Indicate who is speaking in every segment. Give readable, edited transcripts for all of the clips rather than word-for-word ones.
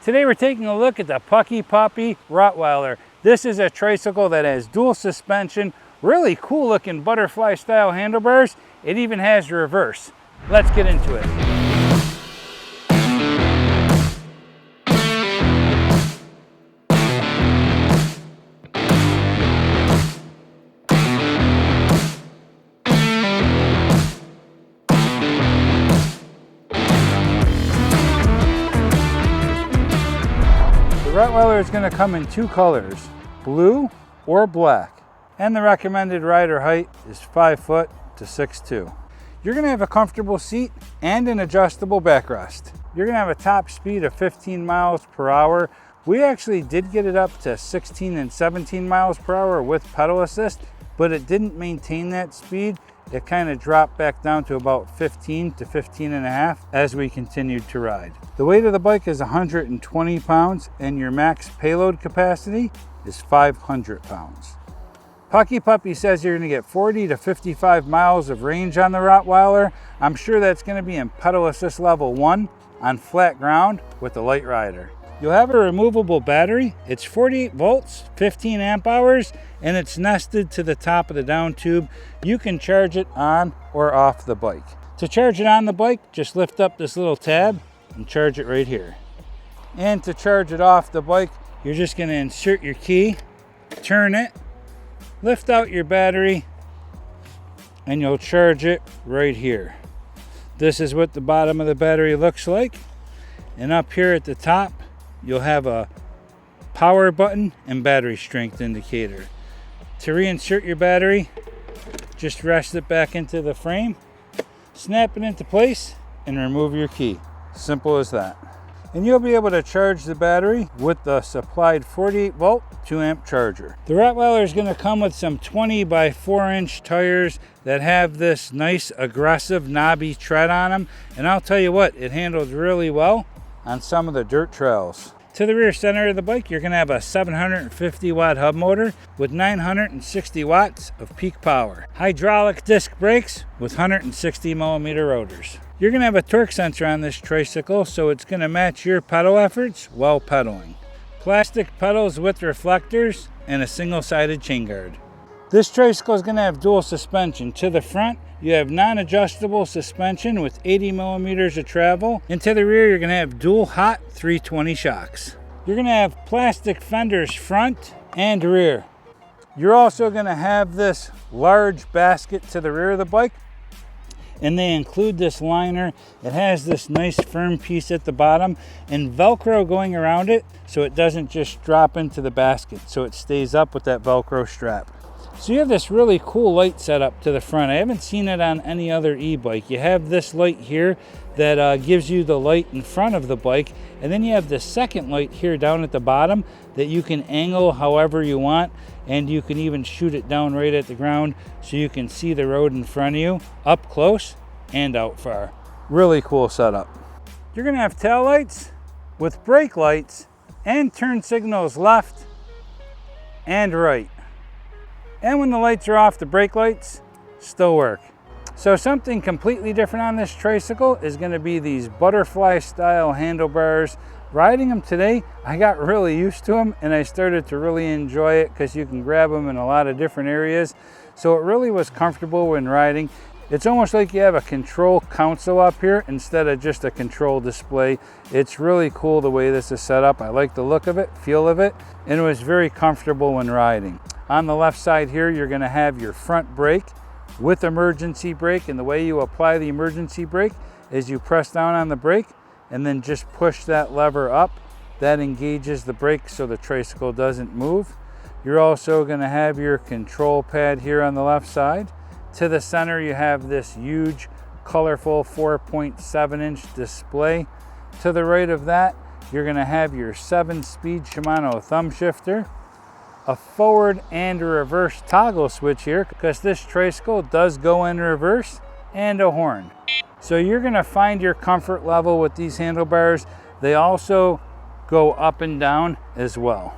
Speaker 1: Today we're taking a look at the PuckPuppy Rottweiler. This is a tricycle that has dual suspension, really cool looking butterfly style handlebars. It even has reverse. Let's get into it. The Rottweiler is going to come in two colors, blue or black, and the recommended rider height is 5 foot to 6'2". You're going to have a comfortable seat and an adjustable backrest. You're going to have a top speed of 15 miles per hour. We actually did get it up to 16 and 17 miles per hour with pedal assist, but it didn't maintain that speed. It kind of dropped back down to about 15 to 15 and a half as we continued to ride. The weight of the bike is 120 pounds and your max payload capacity is 500 pounds. PuckPuppy says you're going to get 40 to 55 miles of range on the Rottweiler. I'm sure that's going to be in pedal assist level 1 on flat ground with the light rider. You'll have a removable battery. It's 48 volts, 15 amp hours, and it's nested to the top of the down tube. You can charge it on or off the bike. To charge it on the bike, just lift up this little tab and charge it right here. And to charge it off the bike, you're just going to insert your key, turn it, lift out your battery, and you'll charge it right here. This is what the bottom of the battery looks like. And up here at the top, you'll have a power button and battery strength indicator. To reinsert your battery, just rest it back into the frame, snap it into place, and remove your key. Simple as that. And you'll be able to charge the battery with the supplied 48 volt 2 amp charger. The Rottweiler is going to come with some 20 by 4 inch tires that have this nice aggressive knobby tread on them. And I'll tell you what, it handles really well on some of the dirt trails. To the rear center of the bike, you're going to have a 750 watt hub motor with 960 watts of peak power. Hydraulic disc brakes with 160 millimeter rotors. You're going to have a torque sensor on this tricycle, so it's going to match your pedal efforts while pedaling. Plastic pedals with reflectors and a single-sided chain guard. This tricycle is going to have dual suspension. To the front, you have non-adjustable suspension with 80 millimeters of travel. And to the rear, you're going to have dual hot 320 shocks. You're going to have plastic fenders front and rear. You're also going to have this large basket to the rear of the bike. And they include this liner. It has this nice firm piece at the bottom and Velcro going around it so it doesn't just drop into the basket. So it stays up with that Velcro strap. So you have this really cool light set up to the front. I haven't seen it on any other e-bike. You have this light here that gives you the light in front of the bike. And then you have the second light here down at the bottom that you can angle however you want. And you can even shoot it down right at the ground so you can see the road in front of you up close and out far. Really cool setup. You're going to have tail lights with brake lights and turn signals left and right. And when the lights are off, the brake lights still work. So something completely different on this tricycle is going to be these butterfly style handlebars. Riding them today, I got really used to them and I started to really enjoy it because you can grab them in a lot of different areas. So it really was comfortable when riding. It's almost like you have a control console up here instead of just a control display. It's really cool the way this is set up. I like the look of it, feel of it, and it was very comfortable when riding. On the left side here, you're going to have your front brake with emergency brake, and the way you apply the emergency brake is you press down on the brake and then just push that lever up. That engages the brake so the tricycle doesn't move. You're also going to have your control pad here on the left side. To the center, you have this huge, colorful 4.7 inch display. To the right of that, you're going to have your 7-speed Shimano thumb shifter, a forward and a reverse toggle switch here because this tricycle does go in reverse, and a horn. So you're going to find your comfort level with these handlebars. They also go up and down as well.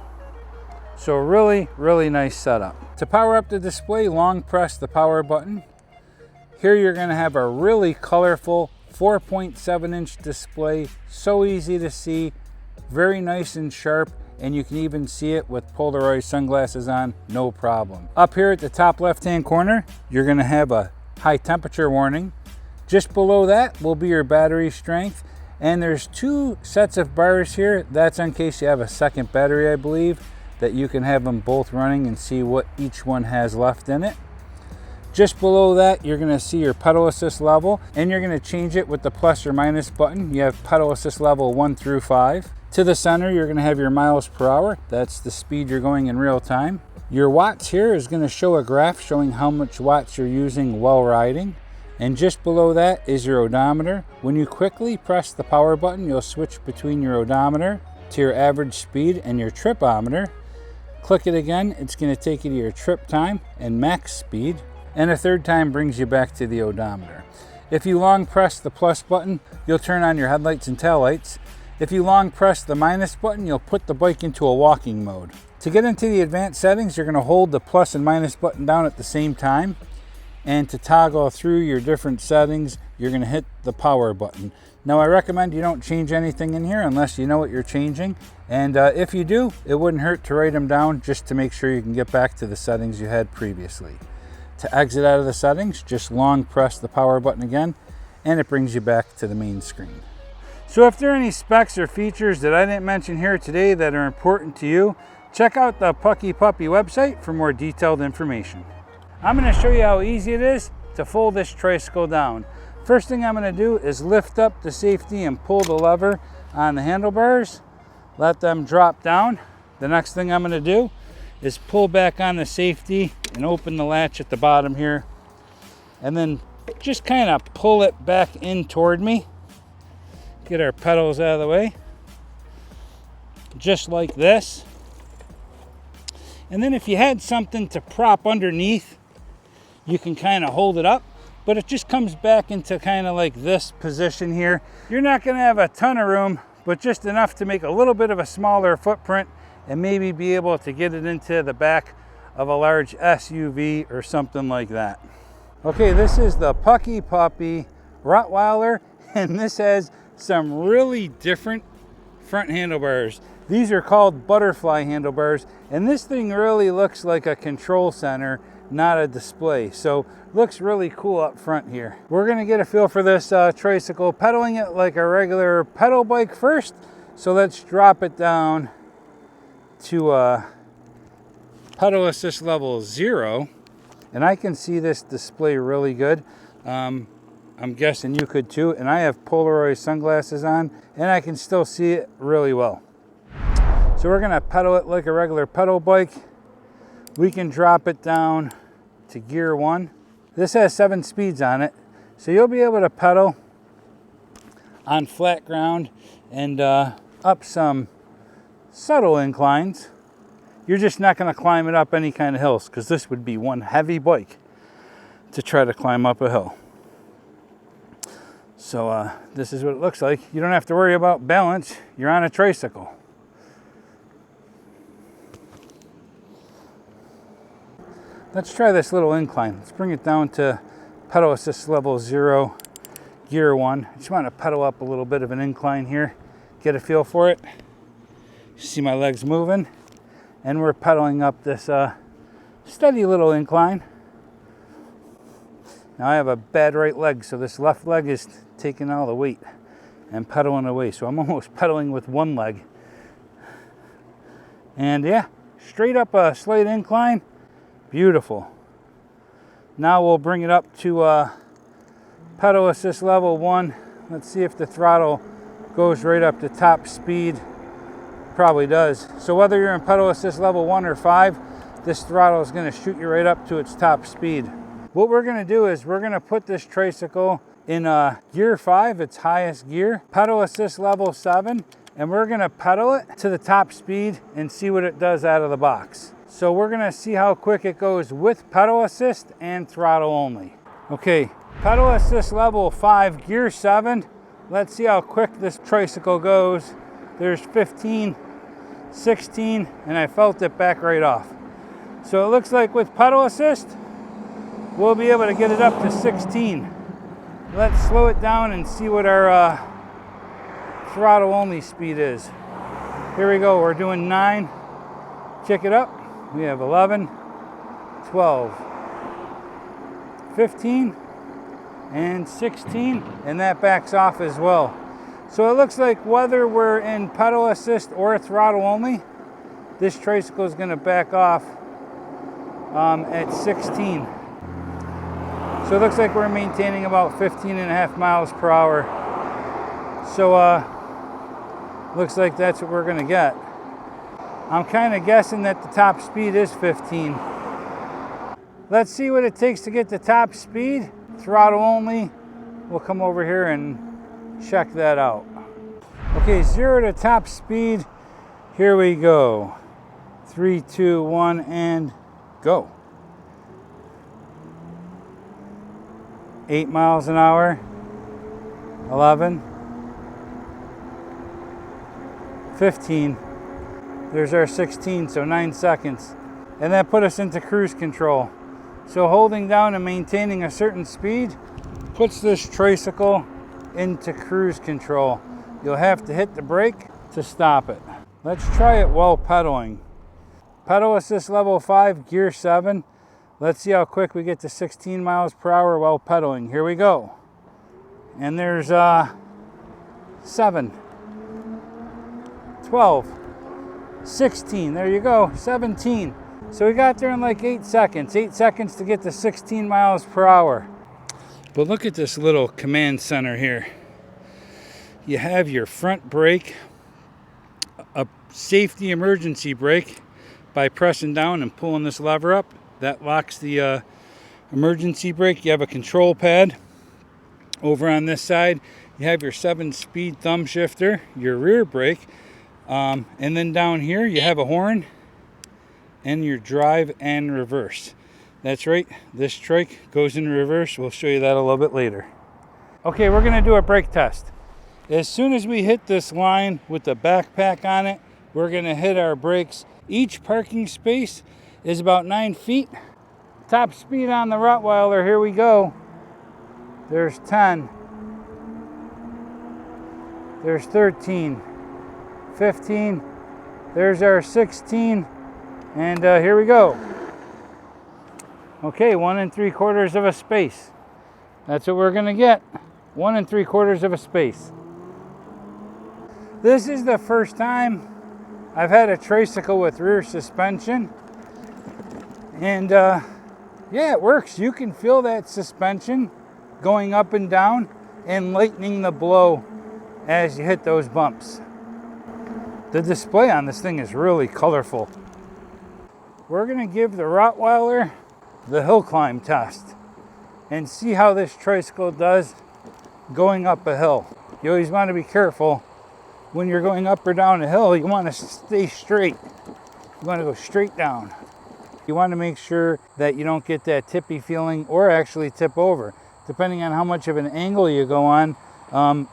Speaker 1: So really, really nice setup. To power up the display, long press the power button. Here you're going to have a really colorful 4.7 inch display, so easy to see, very nice and sharp, and you can even see it with polarized sunglasses on, no problem. Up here at the top left-hand corner, you're gonna have a high temperature warning. Just below that will be your battery strength. And there's 2 sets of bars here. That's in case you have a second battery, I believe, that you can have them both running and see what each one has left in it. Just below that, you're gonna see your pedal assist level, and you're gonna change it with the plus or minus button. You have pedal assist level 1 through 5. To the center, you're gonna have your miles per hour. That's the speed you're going in real time. Your watts here is gonna show a graph showing how much watts you're using while riding. And just below that is your odometer. When you quickly press the power button, you'll switch between your odometer to your average speed and your tripometer. Click it again, it's gonna take you to your trip time and max speed. And a third time brings you back to the odometer. If you long press the plus button, you'll turn on your headlights and taillights. If you long press the minus button, you'll put the bike into a walking mode. To get into the advanced settings, you're gonna hold the plus and minus button down at the same time. And to toggle through your different settings, you're gonna hit the power button. Now I recommend you don't change anything in here unless you know what you're changing. And if you do, it wouldn't hurt to write them down just to make sure you can get back to the settings you had previously. To exit out of the settings, just long press the power button again, and it brings you back to the main screen. So if there are any specs or features that I didn't mention here today that are important to you, check out the PuckPuppy website for more detailed information. I'm going to show you how easy it is to fold this tricycle down. First thing I'm going to do is lift up the safety and pull the lever on the handlebars. Let them drop down. The next thing I'm going to do is pull back on the safety and open the latch at the bottom here. And then just kind of pull it back in toward me. Get our pedals out of the way. Just like this. And then if you had something to prop underneath, you can kind of hold it up, but it just comes back into kind of like this position here. You're not going to have a ton of room, but just enough to make a little bit of a smaller footprint and maybe be able to get it into the back of a large SUV or something like that. Okay, this is the PuckPuppy Rottweiler, and this has some really different front handlebars. These are called butterfly handlebars, and this thing really looks like a control center, not a display. So looks really cool up front here. We're gonna get a feel for this tricycle, pedaling it like a regular pedal bike first. So let's drop it down to pedal assist level 0. And I can see this display really good. I'm guessing you could too. And I have polarized sunglasses on and I can still see it really well. So we're gonna pedal it like a regular pedal bike. We can drop it down to gear 1. This has 7 speeds on it, so you'll be able to pedal on flat ground and up some subtle inclines. You're just not going to climb it up any kind of hills, because this would be one heavy bike to try to climb up a hill. So this is what it looks like. You don't have to worry about balance. You're on a tricycle. Let's try this little incline. Let's bring it down to pedal assist level 0, gear 1. I just want to pedal up a little bit of an incline here, get a feel for it. See my legs moving, and we're pedaling up this steady little incline. Now I have a bad right leg, so this left leg is taking all the weight and pedaling away. So I'm almost pedaling with one leg. And yeah, straight up a slight incline. Beautiful. Now we'll bring it up to pedal assist level 1. Let's see if the throttle goes right up to top speed. Probably does. So whether you're in pedal assist level 1 or 5, this throttle is going to shoot you right up to its top speed. What we're going to do is we're going to put this tricycle in gear 5, its highest gear, pedal assist level 7, and we're going to pedal it to the top speed and see what it does out of the box. So we're gonna see how quick it goes with pedal assist and throttle only. Okay, pedal assist level 5, gear 7. Let's see how quick this tricycle goes. There's 15, 16, and I felt it back right off. So it looks like with pedal assist, we'll be able to get it up to 16. Let's slow it down and see what our throttle only speed is. Here we go, we're doing 9. Check it up. We have 11, 12, 15, and 16, and that backs off as well. So it looks like whether we're in pedal assist or throttle only, this tricycle is going to back off at 16. So it looks like we're maintaining about 15.5 miles per hour. So looks like that's what we're going to get. I'm kind of guessing that the top speed is 15. Let's see what it takes to get the top speed. Throttle only. We'll come over here and check that out. Okay, 0 to top speed. Here we go. 3, 2, 1, and go. 8 miles an hour. 11. 15. There's our 16, so 9 seconds. And that put us into cruise control. So holding down and maintaining a certain speed puts this tricycle into cruise control. You'll have to hit the brake to stop it. Let's try it while pedaling. Pedal assist level 5, gear 7. Let's see how quick we get to 16 miles per hour while pedaling. Here we go. And there's 7, 12, 16, there you go, 17. So we got there in like 8 seconds. 8 seconds to get to 16 miles per hour. But look at this little command center here. You have your front brake, a safety emergency brake by pressing down and pulling this lever up. That locks the emergency brake. You have a control pad over on this side. You have your 7-speed thumb shifter, your rear brake, and then down here you have a horn and your drive and reverse. That's right, this trike goes in reverse. We'll show you that a little bit later. Okay, we're gonna do a brake test. As soon as we hit this line with the backpack on it, we're gonna hit our brakes. Each parking space is about 9 feet. Top speed on the Rottweiler, here we go. There's 10. There's 13. 15. There's our 16. And here we go. Okay, 1 3/4 of a space. That's what we're gonna get. 1 3/4 of a space. This is the first time I've had a tricycle with rear suspension. And yeah, it works. You can feel that suspension going up and down and lightening the blow as you hit those bumps. The display on this thing is really colorful. We're gonna give the Rottweiler the hill climb test and see how this tricycle does going up a hill. You always want to be careful when you're going up or down a hill. You want to stay straight. You want to go straight down. You want to make sure that you don't get that tippy feeling or actually tip over. Depending on how much of an angle you go on,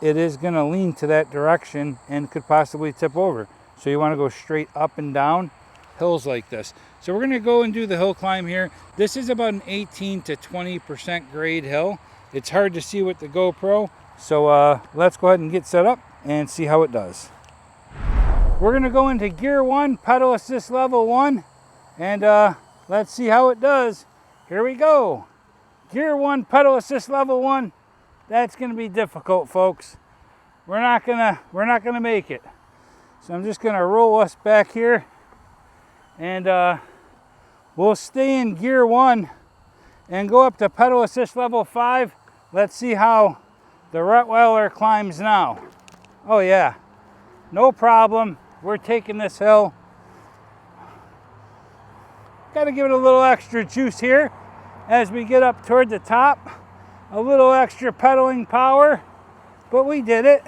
Speaker 1: it is going to lean to that direction and could possibly tip over. So you want to go straight up and down hills like this. So we're going to go and do the hill climb here. This is about an 18 to 20% grade hill. It's hard to see with the GoPro. So let's go ahead and get set up and see how it does. We're going to go into gear 1, pedal assist level 1, and let's see how it does. Here we go. Gear 1, pedal assist level 1. That's going to be difficult, folks. We're not gonna make it. So I'm just going to roll us back here, and we'll stay in gear 1 and go up to pedal assist level 5. Let's see how the Rottweiler climbs now. Oh yeah, no problem. We're taking this hill. Got to give it a little extra juice here as we get up toward the top. A little extra pedaling power, but we did it.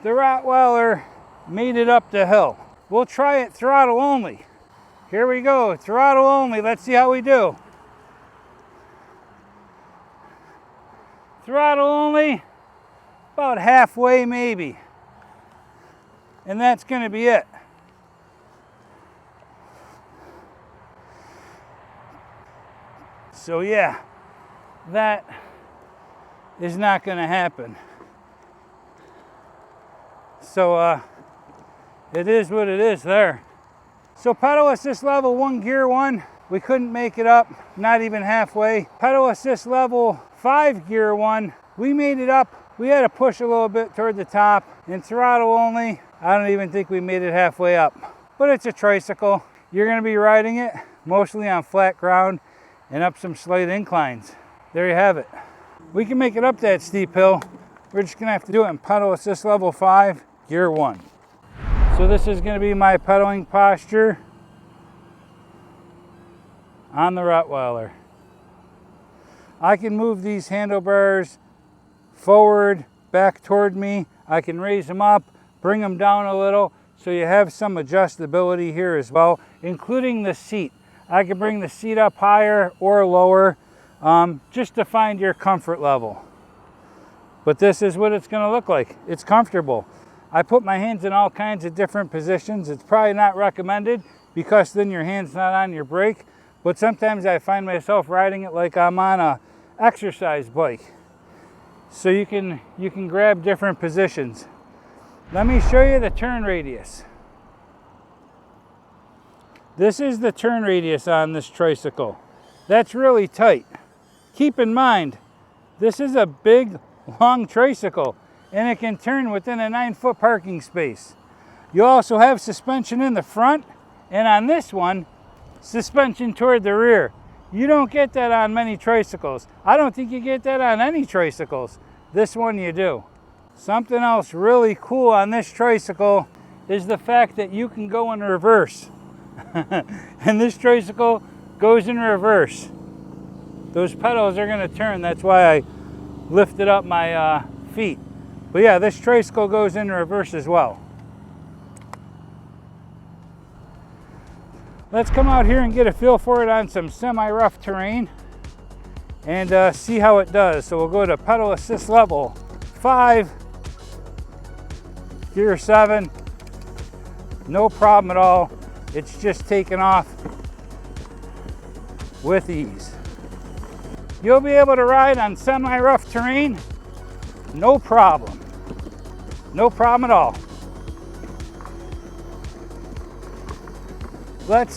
Speaker 1: The Rottweiler made it up the hill. We'll try it throttle only. Here we go, throttle only. Let's see how we do. Throttle only, about halfway maybe. And that's going to be it. So yeah, that is not going to happen. So it is what it is there. So pedal assist level 1, gear 1, we couldn't make it up, not even halfway. Pedal assist level 5, gear 1, we made it up. We had to push a little bit toward the top. And throttle only, I don't even think we made it halfway up. But it's a tricycle. You're gonna be riding it mostly on flat ground and up some slight inclines. There you have it. We can make it up that steep hill. We're just gonna have to do it in pedal assist level 5, gear 1. So this is gonna be my pedaling posture on the Rottweiler. I can move these handlebars forward, back toward me. I can raise them up, bring them down a little, so you have some adjustability here as well, including the seat. I can bring the seat up higher or lower, just to find your comfort level. But this is what it's gonna look like. It's comfortable. I put my hands in all kinds of different positions. It's probably not recommended because then your hand's not on your brake, but sometimes I find myself riding it like I'm on a exercise bike. So you can grab different positions. Let me show you the turn radius. This is the turn radius on this tricycle. That's really tight. Keep in mind, this is a big, long tricycle, and it can turn within a 9-foot parking space. You also have suspension in the front, and on this one, suspension toward the rear. You don't get that on many tricycles. I don't think you get that on any tricycles. This one you do. Something else really cool on this tricycle is the fact that you can go in reverse. And this tricycle goes in reverse. Those pedals are gonna turn, that's why I lifted up my feet. But yeah, this tricycle goes in reverse as well. Let's come out here and get a feel for it on some semi-rough terrain and see how it does. So we'll go to pedal assist level 5, gear 7, no problem at all. It's just taking off with ease. You'll be able to ride on semi-rough terrain, no problem. No problem at all. Let's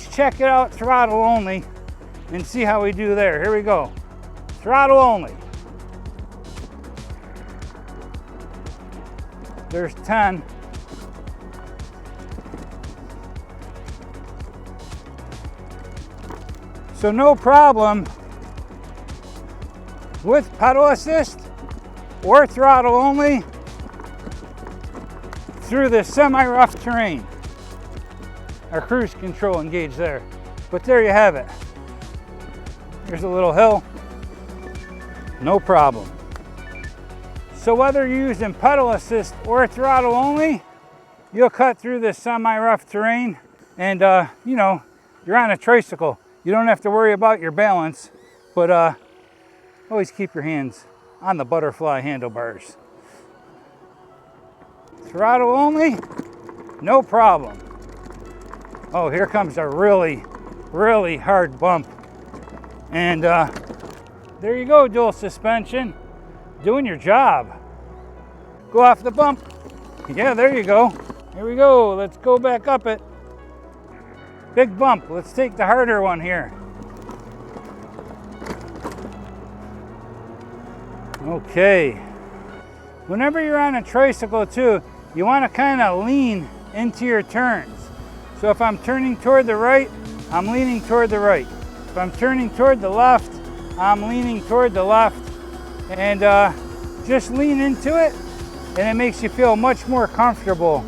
Speaker 1: check it out throttle only and see how we do there. Here we go. Throttle only. There's 10. So no problem with pedal assist or throttle only through the semi-rough terrain. Our cruise control engaged there. But there you have it. Here's a little hill. No problem. So whether you're using pedal assist or throttle only, you'll cut through this semi-rough terrain and you know, you're on a tricycle. You don't have to worry about your balance, but always keep your hands on the butterfly handlebars. Throttle only, no problem. Oh, here comes a really, really hard bump. And there you go, dual suspension, doing your job. Go off the bump. Yeah, there you go. Here we go, let's go back up it. Big bump, let's take the harder one here. Okay. Whenever you're on a tricycle too, you want to kind of lean into your turns. So if I'm turning toward the right, I'm leaning toward the right. If I'm turning toward the left, I'm leaning toward the left. And just lean into it, and it makes you feel much more comfortable.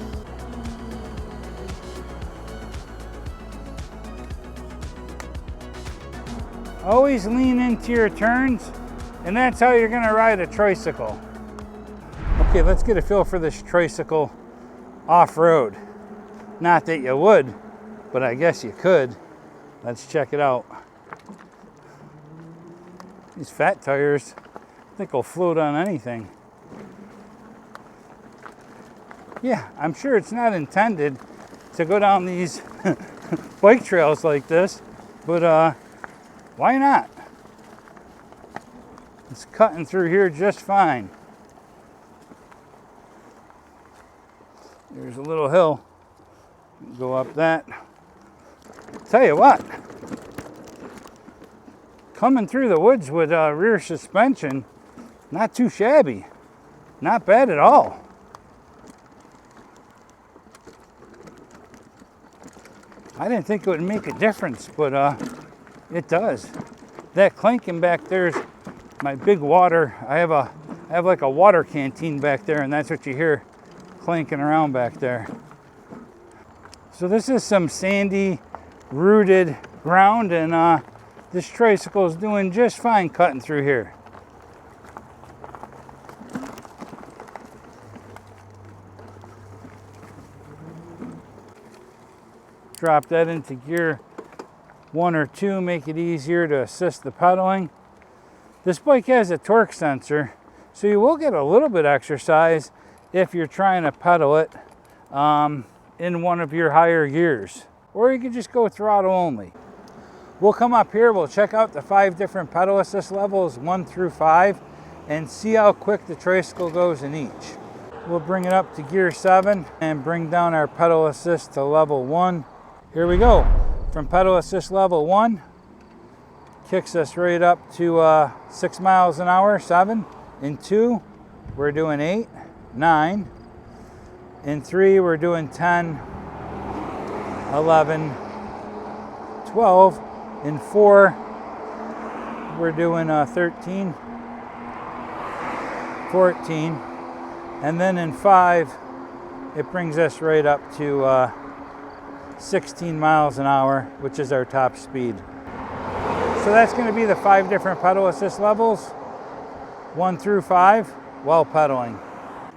Speaker 1: Always lean into your turns, and that's how you're gonna ride a tricycle. Okay, let's get a feel for this tricycle off-road. Not that you would, but I guess you could. Let's check it out. These fat tires, I think will float on anything. Yeah, I'm sure it's not intended to go down these bike trails like this, but why not? It's cutting through here just fine. little hill. Go up that. Tell you what, coming through the woods with rear suspension, not too shabby. Not bad at all. I didn't think it would make a difference, but it does. That clanking back there's my big water. I have like a water canteen back there, and that's what you hear clanking around back there. So this is some sandy, rooted ground, and this tricycle is doing just fine cutting through here. Drop that into gear 1 or 2, make it easier to assist the pedaling. This bike has a torque sensor, so you will get a little bit exercise if you're trying to pedal it in one of your higher gears. Or you can just go throttle only. We'll come up here, we'll check out the 5 different pedal assist levels, 1 through 5, and see how quick the tricycle goes in each. We'll bring it up to gear 7 and bring down our pedal assist to level 1. Here we go. From pedal assist level 1, kicks us right up to 6 miles an hour, 7. In 2, we're doing 8, 9. In 3, we're doing 10, 11, 12. In 4, we're doing 13, 14. And then in 5, it brings us right up to 16 miles an hour, which is our top speed. So that's going to be the 5 different pedal assist levels, 1 through 5, while pedaling.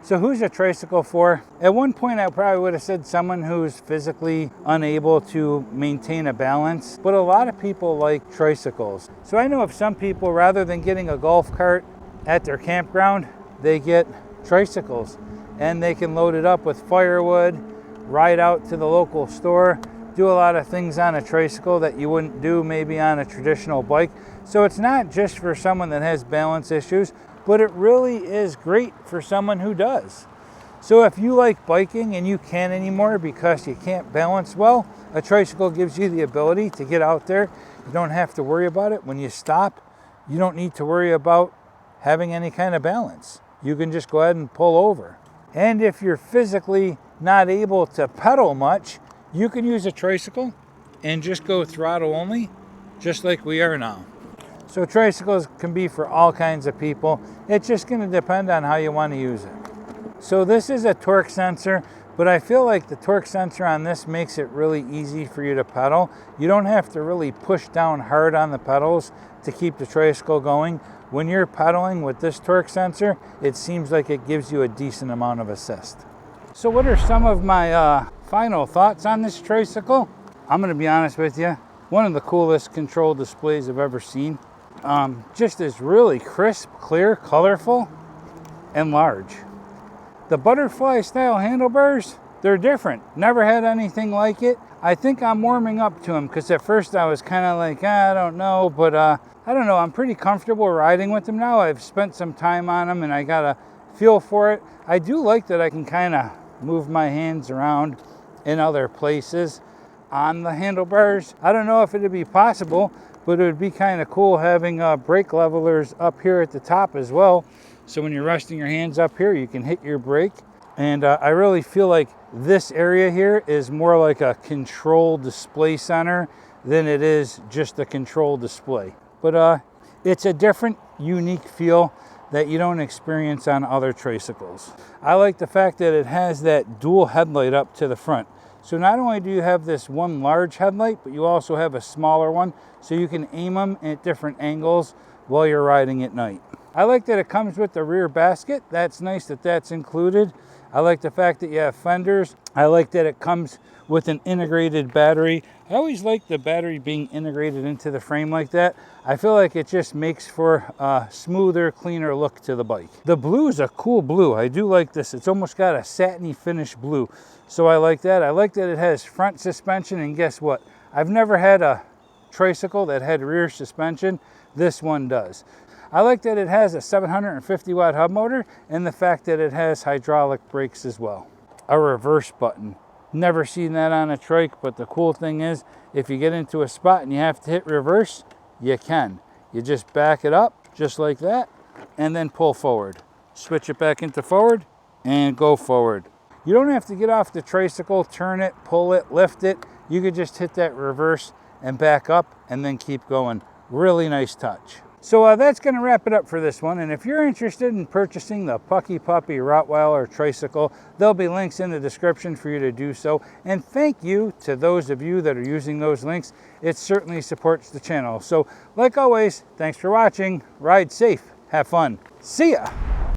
Speaker 1: So who's a tricycle for? At one point I probably would have said someone who's physically unable to maintain a balance, but a lot of people like tricycles. So I know of some people, rather than getting a golf cart at their campground, they get tricycles, and they can load it up with firewood, ride out to the local store, do a lot of things on a tricycle that you wouldn't do maybe on a traditional bike. So it's not just for someone that has balance issues, but it really is great for someone who does. So if you like biking and you can't anymore because you can't balance well, a tricycle gives you the ability to get out there. You don't have to worry about it. When you stop, you don't need to worry about having any kind of balance. You can just go ahead and pull over. And if you're physically not able to pedal much, you can use a tricycle and just go throttle only, just like we are now. So tricycles can be for all kinds of people. It's just going to depend on how you want to use it. So this is a torque sensor, but I feel like the torque sensor on this makes it really easy for you to pedal. You don't have to really push down hard on the pedals to keep the tricycle going. When you're pedaling with this torque sensor, it seems like it gives you a decent amount of assist. So what are some of my final thoughts on this tricycle? I'm going to be honest with you. One of the coolest control displays I've ever seen. Just is really crisp, clear, colorful, and large. The butterfly style handlebars, they're different. Never had anything like it. I think I'm warming up to them because at first I was kind of like, I don't know, but I don't know. I'm pretty comfortable riding with them now. I've spent some time on them and I got a feel for it. I do like that I can kind of move my hands around in other places on the handlebars. I don't know if it'd be possible, but it would be kind of cool having brake levelers up here at the top as well. So when you're resting your hands up here, you can hit your brake. And I really feel like this area here is more like a control display center than it is just a control display. But it's a different, unique feel that you don't experience on other tricycles. I like the fact that it has that dual headlight up to the front. So not only do you have this one large headlight, but you also have a smaller one, so you can aim them at different angles while you're riding at night. I like that it comes with the rear basket. That's nice that that's included. I like the fact that you have fenders. I like that it comes with an integrated battery. I always like the battery being integrated into the frame like that. I feel like it just makes for a smoother, cleaner look to the bike. The blue is a cool blue. I do like this. It's almost got a satiny finish blue. So I like that. I like that it has front suspension, and guess what? I've never had a tricycle that had rear suspension. This one does. I like that it has a 750 watt hub motor and the fact that it has hydraulic brakes as well. a reverse button. Never seen that on a trike, but the cool thing is, if you get into a spot and you have to hit reverse, you can. You just back it up, just like that, and then pull forward. Switch it back into forward, and go forward. You don't have to get off the tricycle, turn it, pull it, lift it. You could just hit that reverse and back up, and then keep going. Really nice touch. So that's going to wrap it up for this one. And if you're interested in purchasing the PuckPuppy Rottweiler tricycle, there'll be links in the description for you to do so. And thank you to those of you that are using those links. It certainly supports the channel. So like always, thanks for watching. Ride safe. Have fun. See ya.